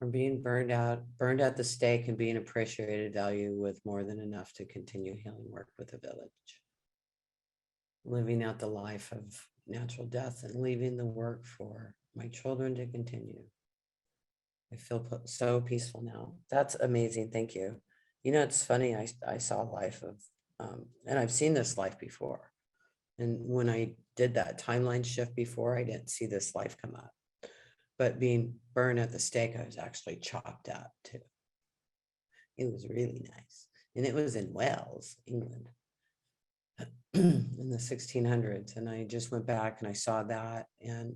from being burned at the stake and being appreciated value with more than enough to continue healing work with the village. Living out the life of natural death and leaving the work for my children to continue. I feel so peaceful now. That's amazing. Thank you. You know, it's funny. I saw a life of, and I've seen this life before. And when I did that timeline shift before, I didn't see this life come up. But being burned at the stake, I was actually chopped up too. It was really nice. And it was in Wales, England, in the 1600s. And I just went back and I saw that. And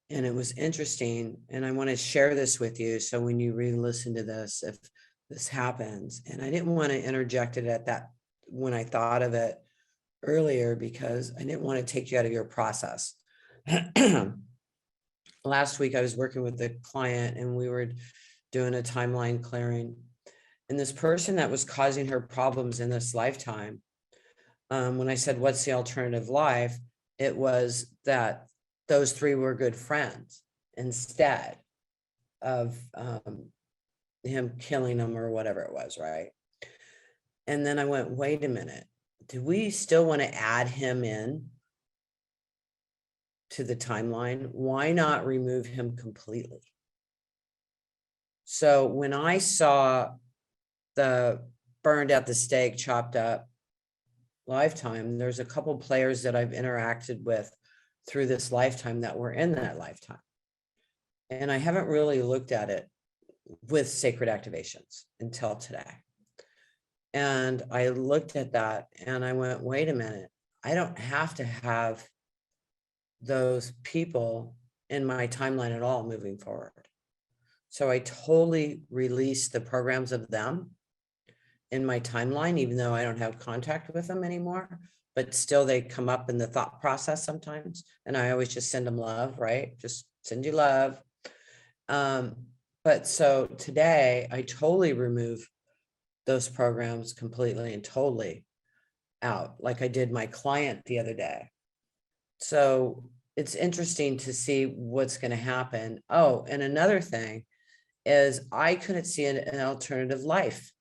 it was interesting. And I want to share this with you. So when you re-listen to this, if this happens, and I didn't want to interject it at that when I thought of it earlier, because I didn't want to take you out of your process. Last week, I was working with a client and we were doing a timeline clearing. And this person that was causing her problems in this lifetime, when I said, what's the alternative life? It was that those three were good friends instead of him killing them or whatever it was, right? And then I went, wait a minute, do we still want to add him in to the timeline? Why not remove him completely? So when I saw the burned at the stake, chopped up lifetime, there's a couple players that I've interacted with through this lifetime that were in that lifetime. And I haven't really looked at it with sacred activations until today. And I looked at that and I went, wait a minute, I don't have to have those people in my timeline at all moving forward. So I totally released the programs of them in my timeline, even though I don't have contact with them anymore, but still they come up in the thought process sometimes. And I always just send them love, right? Just send you love. But so today I totally remove those programs completely and totally out, like I did my client the other day. So it's interesting to see what's going to happen. Oh, and another thing is I couldn't see an alternative life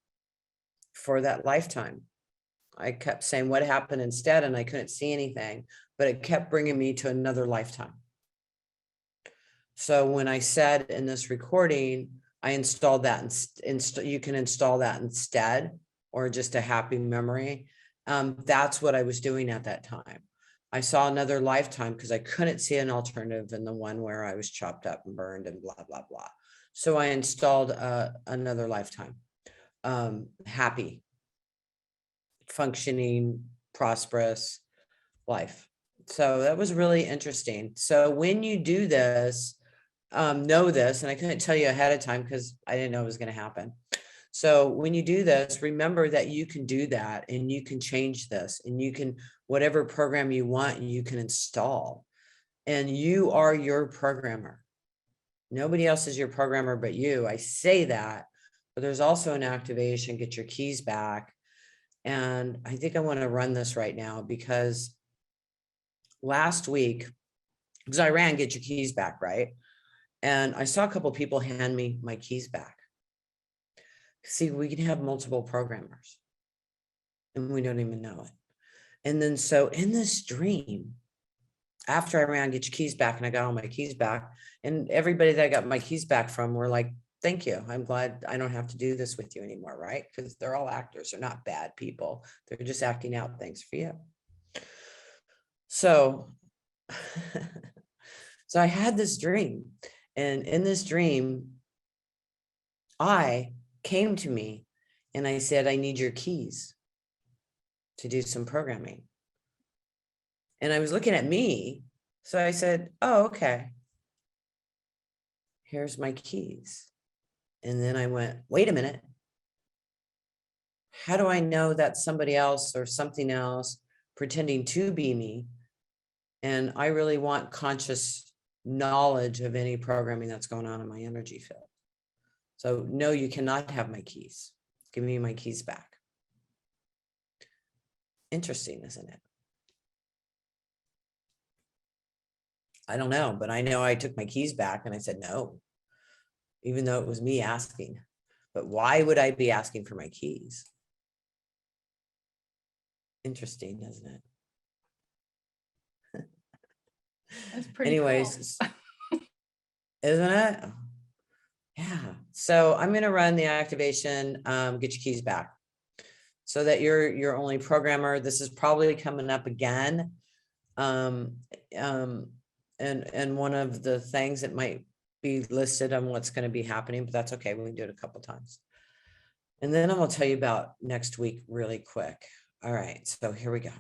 for that lifetime. I kept saying what happened instead, and I couldn't see anything, but it kept bringing me to another lifetime. So when I said in this recording, I installed that, you can install that instead, or just a happy memory. That's what I was doing at that time. I saw another lifetime because I couldn't see an alternative in the one where I was chopped up and burned and blah, blah, blah. So I installed another lifetime, happy, functioning, prosperous life. So that was really interesting. So when you do this, know this, and I couldn't tell you ahead of time because I didn't know it was going to happen. So when you do this, remember that you can do that and you can change this and you can, whatever program you want, you can install, and you are your programmer. Nobody else is your programmer but you. I say that, but there's also an activation, get your keys back. And I think I want to run this right now because last week, because I ran get your keys back, right? And I saw a couple of people hand me my keys back. See, we can have multiple programmers and we don't even know it. And then so in this dream, after I ran get your keys back and I got all my keys back, and everybody that I got my keys back from were like, thank you. I'm glad I don't have to do this with you anymore, right? Because they're all actors. They're not bad people. They're just acting out things for you. So, so I had this dream. And in this dream, I came to me and I said, I need your keys to do some programming. And I was looking at me. So I said, oh, okay. Here's my keys. And then I went, wait a minute. How do I know that's somebody else or something else pretending to be me? And I really want conscious knowledge of any programming that's going on in my energy field. So no, you cannot have my keys. Give me my keys back. Interesting, isn't it? I don't know, but I know I took my keys back and I said, no, even though it was me asking. But why would I be asking for my keys? Interesting, isn't it? That's pretty Anyways, cool. isn't it? Yeah. So I'm going to run the activation, get your keys back so that you're only programmer. This is probably coming up again. And one of the things that might be listed on what's going to be happening, but that's okay. We can do it a couple times. And then I'm going to tell you about next week really quick. All right. So here we go.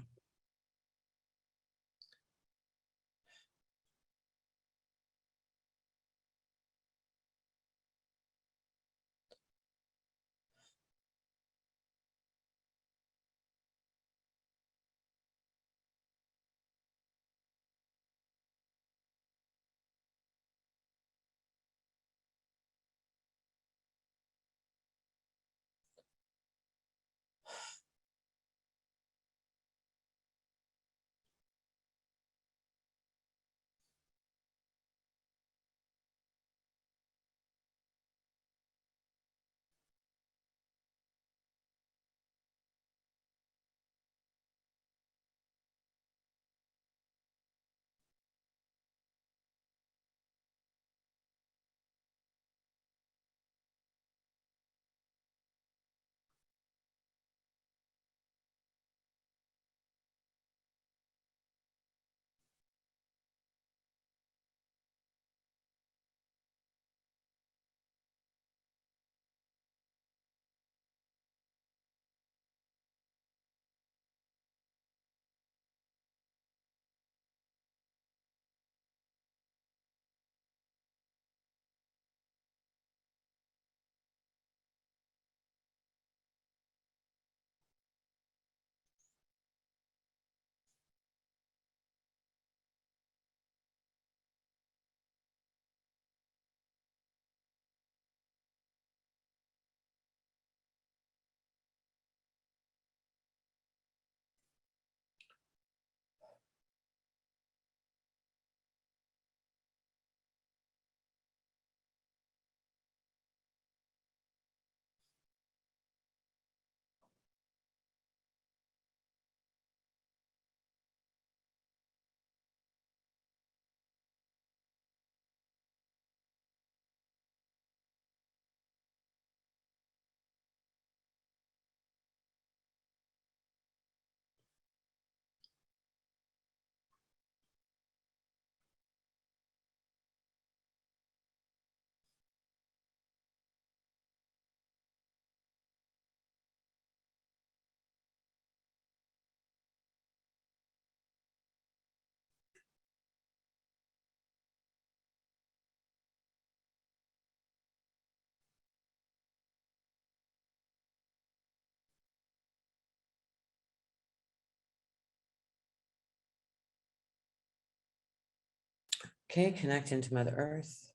Okay, connect into Mother Earth.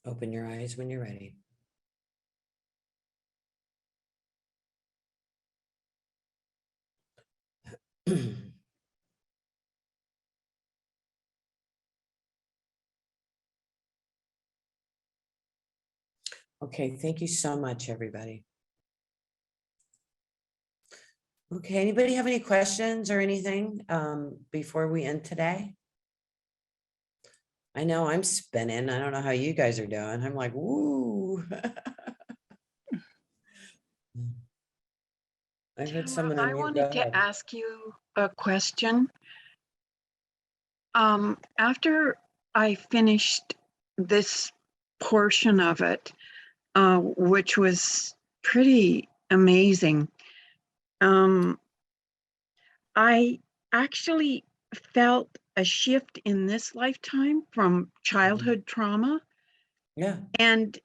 Open your eyes when you're ready. Okay, thank you so much, everybody. Okay, anybody have any questions or anything before we end today? I know I'm spinning. I don't know how you guys are doing. I'm like, woo. I heard Tamra, someone I unmute. Go wanted to ahead. ask you a question. After I finished this portion of it, which was pretty amazing, I actually felt a shift in this lifetime from childhood trauma, Yeah. and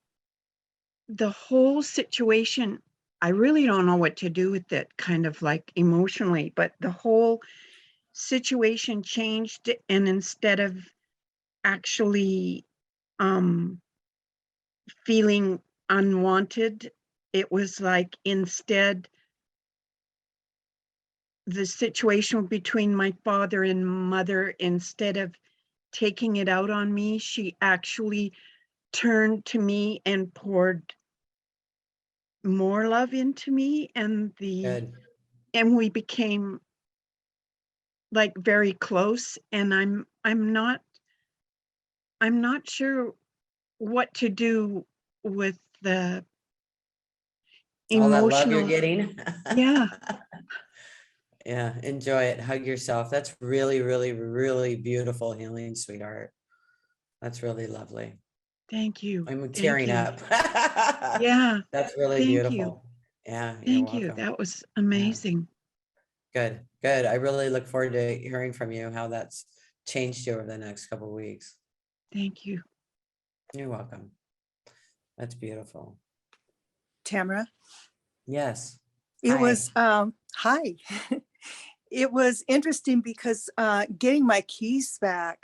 the whole situation, I really don't know what to do with it, kind of like emotionally, but the whole situation changed, and instead of actually feeling unwanted, it was like instead the situation between my father and mother, instead of taking it out on me, she actually turned to me and poured more love into me, and Good. we became like very close. And I'm not sure what to do with the All that love you're emotional. getting. Yeah, Yeah, enjoy it. Hug yourself. That's really, really, really beautiful healing, sweetheart. That's really lovely. thank you. I'm Thank tearing you. up. Yeah, That's really thank you. beautiful. Yeah, you're Thank you. welcome. That was Yeah, amazing. good, good. I really look forward to hearing from you how that's changed you over the next couple of weeks. Thank you. You're welcome. That's beautiful. Tamra, Yes. it Hi. was hi. It was interesting because getting my keys back,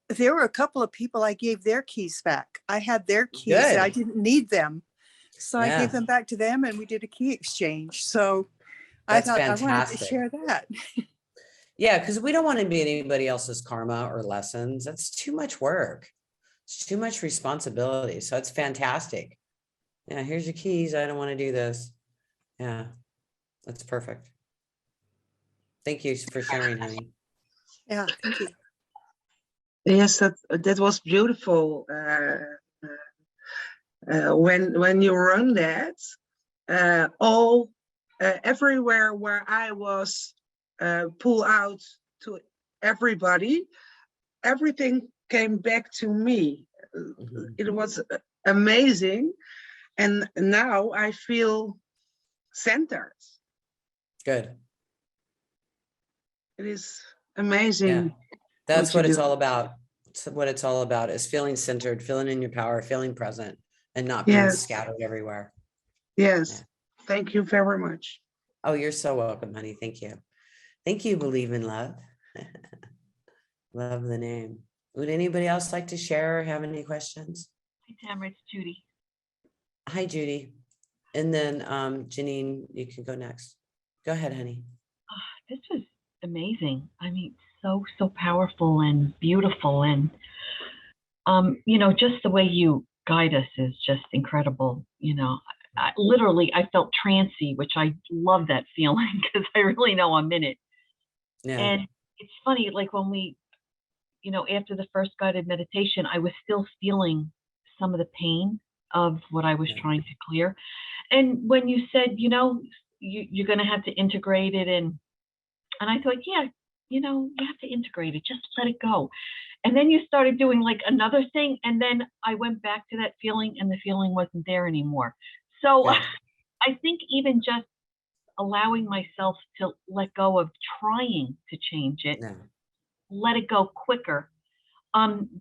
there were a couple of people I gave their keys back. I had their keys and I Good. didn't need them. So I gave Yeah, them back to them and we did a key exchange. So I that's thought I wanted to fantastic. share that. Yeah, because we don't want to be anybody else's karma or lessons. That's too much work. It's too much responsibility. So it's fantastic. Yeah, here's your keys. I don't want to do this. Yeah, that's perfect. Thank you for sharing, honey. Yeah, thank you. Yes, that was beautiful. When you run that, everywhere where I was pull out to everybody, everything came back to me. Mhm. It was amazing, and now I feel centered. Good. It is Yeah, amazing. that's you what it's do. all about. It's what it's all about is feeling centered, feeling in your power, feeling present, and not being Yes, scattered everywhere. yes. Yeah. Thank you very much. Oh, you're so welcome, honey. Thank you. Thank you, Believe in Love. Love the name. Would anybody else like to share or have any questions? Hi, Tamara, it's Judy. Hi, Judy. And then Janine, you can go next. Go ahead, honey. This was amazing. I mean, so powerful and beautiful, and just the way you guide us is just incredible. Literally, I felt trancy, which I love that feeling because I really know I'm in it. Yeah. And it's funny, like when we, after the first guided meditation, I was still feeling some of the pain of what I was Yeah. trying to clear. And when you said, you're going to have to integrate it, and I thought, yeah, you have to integrate it, just let it go. And then you started doing like another thing, and then I went back to that feeling, and the feeling wasn't there anymore. So Good. I think even just allowing myself to let go of trying to change it, Yeah. let it go quicker.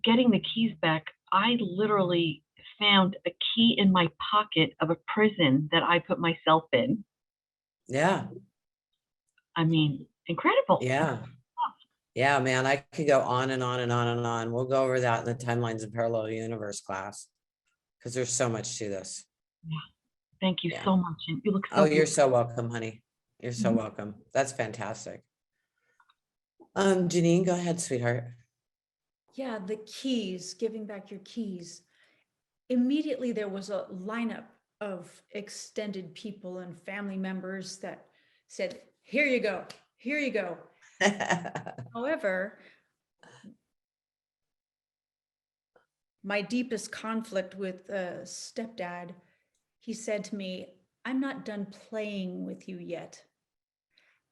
Getting the keys back, I literally found a key in my pocket of a prison that I put myself in. Yeah. I mean, incredible. Yeah. Yeah, man, I could go on and on and on and on. We'll go over that in the timelines of parallel universe class because there's so much to this. Yeah. Thank you Yeah. so much. And you look so Oh, you're beautiful. so welcome, honey. You're so Mhm. welcome. That's fantastic. Janine, go ahead, sweetheart. Yeah, the keys, giving back your keys. Immediately there was a lineup of extended people and family members that said, here you go, here you go. However, my deepest conflict with stepdad, he said to me, I'm not done playing with you yet.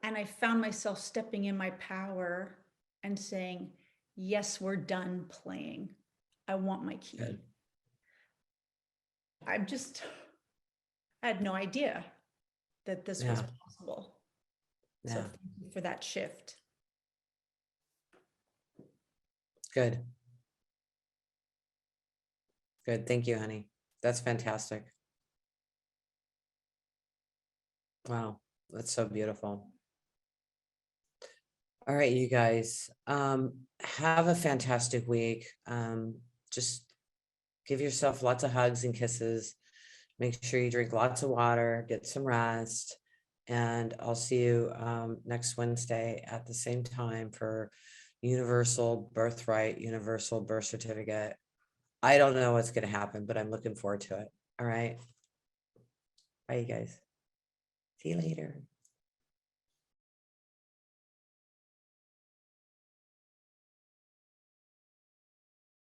And I found myself stepping in my power and saying, yes, we're done playing. I want my key. Good. I had no idea that this was Yeah. possible. So Yeah. thank you for that shift. Good. Good. Thank you, honey. That's fantastic. Wow. That's so beautiful. All right, you guys. Have a fantastic week. Just give yourself lots of hugs and kisses. Make sure you drink lots of water, get some rest. And I'll see you next Wednesday at the same time for universal birthright, universal birth certificate. I don't know what's going to happen, but I'm looking forward to it. All right. Bye, you guys. See you later.